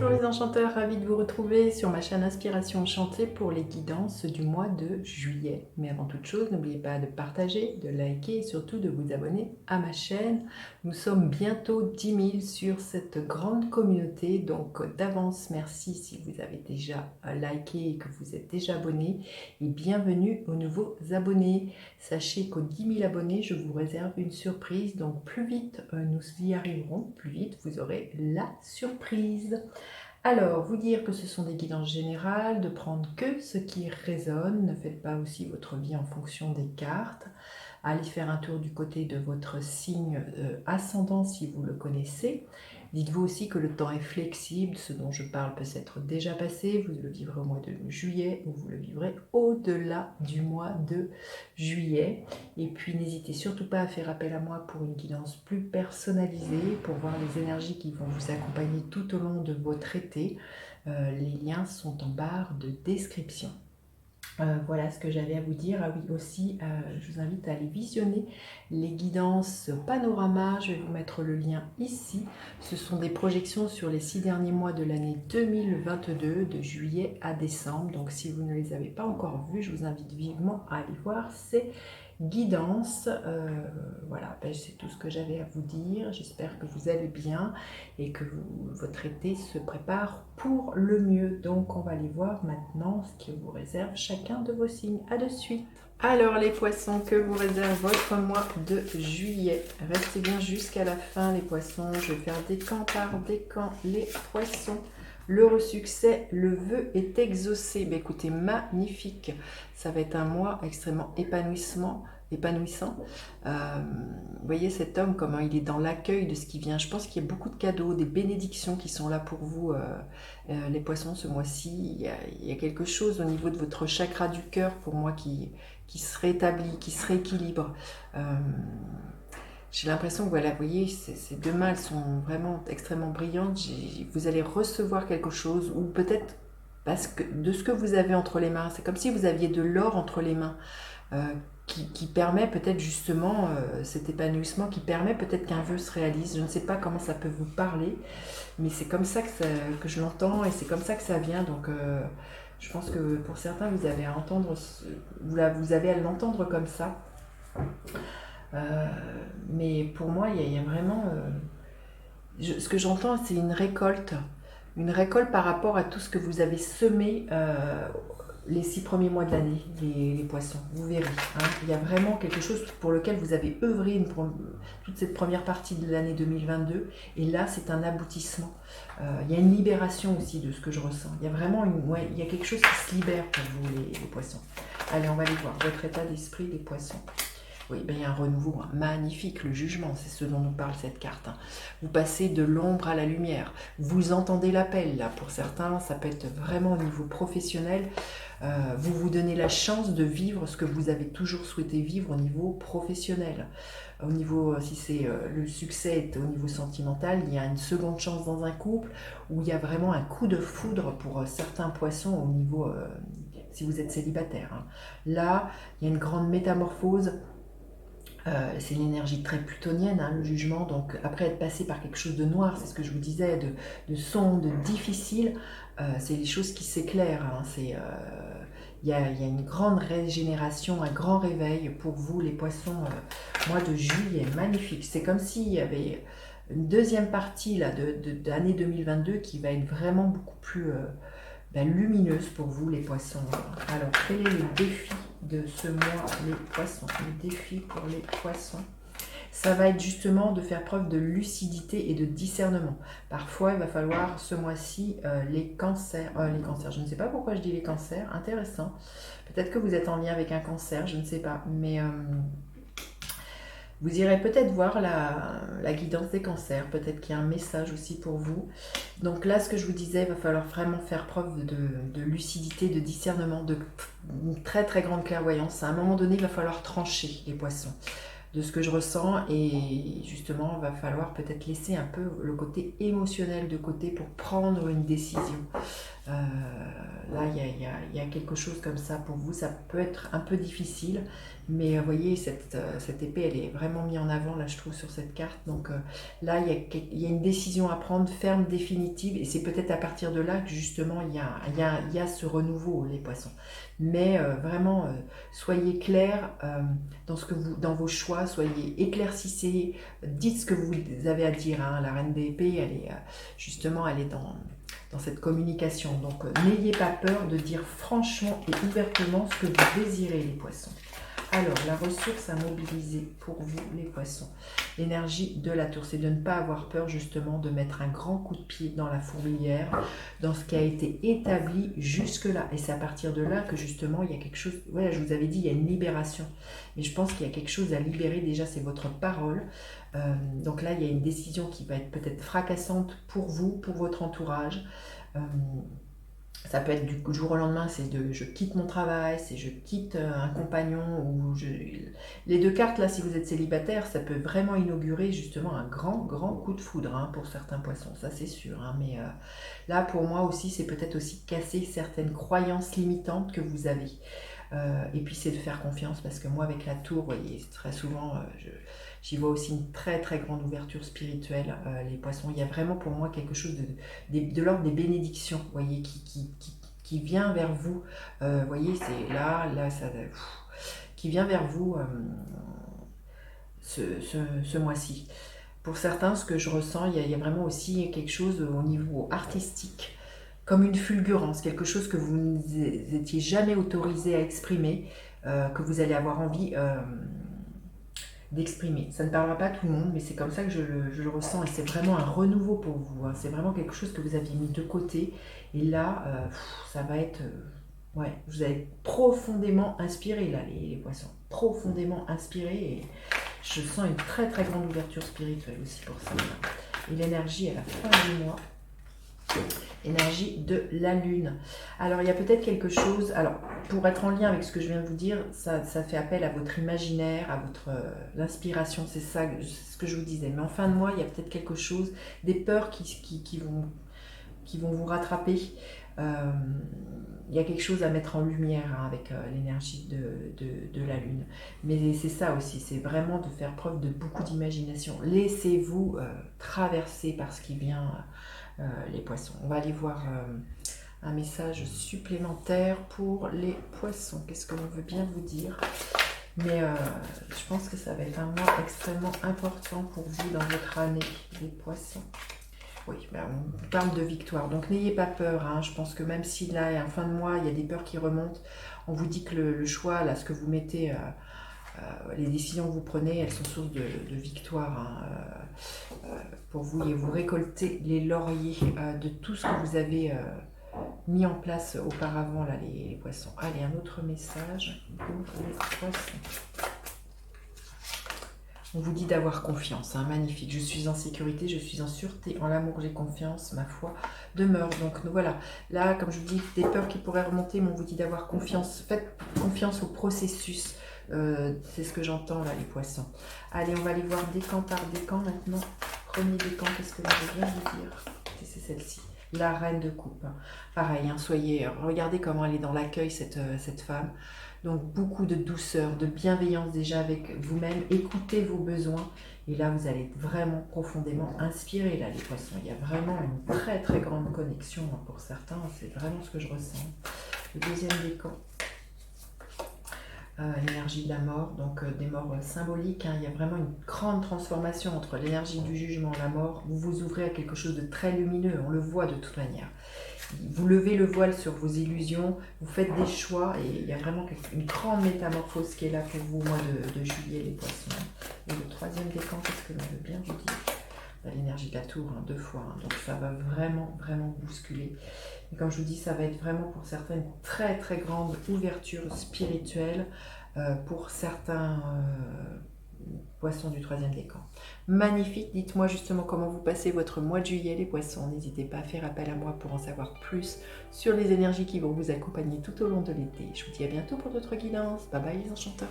Bonjour les enchanteurs, ravi de vous retrouver sur ma chaîne Inspiration Enchantée pour les guidances du mois de juillet. Mais avant toute chose, n'oubliez pas de partager, de liker et surtout de vous abonner à ma chaîne. Nous sommes bientôt 10 000 sur cette grande communauté, donc d'avance merci si vous avez déjà liké et que vous êtes déjà abonné. Et bienvenue aux nouveaux abonnés. Sachez qu'aux 10 000 abonnés, je vous réserve une surprise, donc plus vite nous y arriverons, plus vite vous aurez la surprise. Alors, vous dire que ce sont des guidances générales, de prendre que ce qui résonne, ne faites pas aussi votre vie en fonction des cartes. Allez faire un tour du côté de votre signe ascendant si vous le connaissez. Dites-vous aussi que le temps est flexible, ce dont je parle peut s'être déjà passé, vous le vivrez au mois de juillet ou vous le vivrez au-delà du mois de juillet. Et puis n'hésitez surtout pas à faire appel à moi pour une guidance plus personnalisée, pour voir les énergies qui vont vous accompagner tout au long de votre été. Les liens sont en barre de description. Voilà ce que j'avais à vous dire. Ah oui, aussi, je vous invite à aller visionner les guidances panorama. Je vais vous mettre le lien ici. Ce sont des projections sur les 6 derniers mois de l'année 2022, de juillet à décembre. Donc si vous ne les avez pas encore vues, je vous invite vivement à aller voir ces guidance. Voilà, c'est tout ce que j'avais à vous dire. J'espère que vous allez bien et que votre été se prépare pour le mieux. Donc on va aller voir maintenant ce que vous réserve chacun de vos signes. À de suite. Alors les poissons, que vous réserve votre mois de juillet? Restez bien jusqu'à la fin les poissons. Je vais faire décan par décan les poissons. L'heureux succès, le vœu est exaucé. Ben écoutez, magnifique. Ça va être un mois extrêmement épanouissant. Vous voyez cet homme, comment il est dans l'accueil de ce qui vient. Je pense qu'il y a beaucoup de cadeaux, des bénédictions qui sont là pour vous, les poissons, ce mois-ci. Il y a quelque chose au niveau de votre chakra du cœur, pour moi, qui se rétablit, qui se rééquilibre. J'ai l'impression que, voilà, vous voyez, ces deux mains, elles sont vraiment extrêmement brillantes. Vous allez recevoir quelque chose, ou peut-être parce que de ce que vous avez entre les mains. C'est comme si vous aviez de l'or entre les mains, qui permet peut-être justement cet épanouissement, qui permet peut-être qu'un vœu se réalise. Je ne sais pas comment ça peut vous parler, mais c'est comme ça que je l'entends, et c'est comme ça que ça vient. Donc je pense que pour certains, vous avez à entendre, vous avez à l'entendre comme ça. Mais pour moi, il y a vraiment... ce que j'entends, c'est une récolte par rapport à tout ce que vous avez semé les 6 premiers mois de l'année, les poissons. Vous verrez, hein, il y a vraiment quelque chose pour lequel vous avez œuvré toute cette première partie de l'année 2022, et là, c'est un aboutissement. Il y a une libération aussi de ce que je ressens. Il y a vraiment il y a quelque chose qui se libère pour vous, les poissons. Allez, on va aller voir votre état d'esprit, les poissons. Oui, ben, il y a un renouveau magnifique, le jugement, c'est ce dont nous parle cette carte. Vous passez de l'ombre à la lumière, vous entendez l'appel, là, pour certains, ça peut être vraiment au niveau professionnel. Vous vous donnez la chance de vivre ce que vous avez toujours souhaité vivre au niveau professionnel. Au niveau, si c'est le succès est au niveau sentimental, il y a une seconde chance dans un couple, où il y a vraiment un coup de foudre pour certains poissons au niveau, si vous êtes célibataire. Hein. Là, il y a une grande métamorphose. C'est une énergie très plutonienne, hein, le jugement. Donc après être passé par quelque chose de noir, c'est ce que je vous disais, de sombre, de difficile, c'est les choses qui s'éclairent. Hein, il y a une grande régénération, un grand réveil pour vous, les poissons. Mois de juillet, magnifique. C'est comme s'il y avait une deuxième partie là, de l'année 2022 qui va être vraiment beaucoup plus lumineuse pour vous, les poissons. Alors, quel est le défi de ce mois, les poissons? Le défi pour les poissons, ça va être justement de faire preuve de lucidité et de discernement. Parfois, il va falloir ce mois-ci les cancers, je ne sais pas pourquoi je dis les cancers, intéressant. Peut-être que vous êtes en lien avec un cancer, je ne sais pas, mais vous irez peut-être voir la guidance des cancers, peut-être qu'il y a un message aussi pour vous. Donc là, ce que je vous disais, il va falloir vraiment faire preuve de lucidité, de discernement, d'une très très grande clairvoyance. À un moment donné, il va falloir trancher, les poissons. de ce que je ressens, et justement, il va falloir peut-être laisser un peu le côté émotionnel de côté pour prendre une décision. Là, il y a quelque chose comme ça pour vous, ça peut être un peu difficile, mais vous voyez, cette épée, elle est vraiment mise en avant, là, je trouve, sur cette carte. Donc là, il y a une décision à prendre, ferme, définitive, et c'est peut-être à partir de là que, justement, il y a ce renouveau, les poissons. Mais vraiment, soyez clairs dans vos choix, soyez éclaircissez, dites ce que vous avez à dire. Hein. La reine d'épée, justement, elle est dans cette communication. Donc, n'ayez pas peur de dire franchement et ouvertement ce que vous désirez, les poissons. Alors, la ressource à mobiliser pour vous, les poissons. L'énergie de la tour, c'est de ne pas avoir peur, justement, de mettre un grand coup de pied dans la fourmilière, dans ce qui a été établi jusque-là. Et c'est à partir de là que, justement, il y a quelque chose... Voilà, je vous avais dit, il y a une libération. Mais je pense qu'il y a quelque chose à libérer. Déjà, c'est votre parole. Donc là, il y a une décision qui va être peut-être fracassante pour vous, pour votre entourage. Ça peut être du jour au lendemain, c'est je quitte mon travail, c'est je quitte un compagnon, ou les deux cartes là, si vous êtes célibataire, ça peut vraiment inaugurer justement un grand coup de foudre, hein, pour certains poissons, ça c'est sûr. Hein, mais là pour moi aussi, c'est peut-être aussi casser certaines croyances limitantes que vous avez. Et puis c'est de faire confiance, parce que moi avec la tour, vous voyez, très souvent, j'y vois aussi une très grande ouverture spirituelle, les poissons. Il y a vraiment pour moi quelque chose de l'ordre des bénédictions, vous voyez, qui vient vers vous. Vous voyez, c'est là, ça, qui vient vers vous ce mois-ci. Pour certains, ce que je ressens, il y a vraiment aussi quelque chose au niveau artistique, comme une fulgurance, quelque chose que vous n'étiez jamais autorisé à exprimer, que vous allez avoir envie d'exprimer. Ça ne parlera pas à tout le monde, mais c'est comme ça que je le ressens, et c'est vraiment un renouveau pour vous. Hein. C'est vraiment quelque chose que vous aviez mis de côté, et là, ça va être... ouais, vous allez être profondément inspiré, là, les poissons. Profondément inspiré, et je sens une très grande ouverture spirituelle aussi pour ça. Et l'énergie à la fin du mois, énergie de la lune. Alors il y a peut-être quelque chose, alors pour être en lien avec ce que je viens de vous dire, ça fait appel à votre imaginaire, à votre l'inspiration, c'est ça, ce que je vous disais. Mais en fin de mois, il y a peut-être quelque chose, des peurs qui vont vous rattraper. Il y a quelque chose à mettre en lumière, hein, avec l'énergie de la lune. Mais c'est ça aussi, c'est vraiment de faire preuve de beaucoup d'imagination. Laissez-vous traverser par ce qui vient, les poissons. On va aller voir un message supplémentaire pour les poissons. Qu'est-ce que l'on veut bien vous dire? Mais je pense que ça va être un mois extrêmement important pour vous dans votre année, les poissons. Oui, ben on parle de victoire, donc n'ayez pas peur. Hein. Je pense que même si là, en fin de mois, il y a des peurs qui remontent, on vous dit que le choix, là, ce que vous mettez, les décisions que vous prenez, elles sont source de victoire, hein, pour vous, et vous récoltez les lauriers de tout ce que vous avez mis en place auparavant, là, les poissons. Allez, un autre message pour les poissons. On vous dit d'avoir confiance, hein, magnifique. Je suis en sécurité, je suis en sûreté, en l'amour j'ai confiance, ma foi demeure. Donc voilà, là comme je vous dis, des peurs qui pourraient remonter, mais on vous dit d'avoir confiance. Faites confiance au processus, c'est ce que j'entends là, les poissons. Allez, on va aller voir décan par décan maintenant. Premier décan, qu'est-ce que je viens de vous dire? C'est celle-ci, la reine de coupe. Pareil, hein, regardez comment elle est dans l'accueil, cette femme. Donc beaucoup de douceur, de bienveillance déjà avec vous-même. Écoutez vos besoins. Et là, vous allez être vraiment profondément inspiré, là, les poissons. Il y a vraiment une très grande connexion, hein, pour certains. C'est vraiment ce que je ressens. Le deuxième décan. L'énergie de la mort, donc des morts symboliques. Hein. Il y a vraiment une grande transformation entre l'énergie du jugement, la mort. Vous vous ouvrez à quelque chose de très lumineux. On le voit de toute manière. Vous levez le voile sur vos illusions, vous faites des choix, et il y a vraiment une grande métamorphose qui est là pour vous au mois de juillet, les poissons. Et le troisième décan, qu'est-ce que l'on veut bien vous dire? L'énergie de la tour, hein, 2 fois, hein, donc ça va vraiment bousculer. Et comme je vous dis, ça va être vraiment pour certains une très grande ouverture spirituelle, pour certains poissons du troisième décan. Magnifique, dites-moi justement comment vous passez votre mois de juillet, les poissons. N'hésitez pas à faire appel à moi pour en savoir plus sur les énergies qui vont vous accompagner tout au long de l'été. Je vous dis à bientôt pour d'autres guidances. Bye bye les enchanteurs.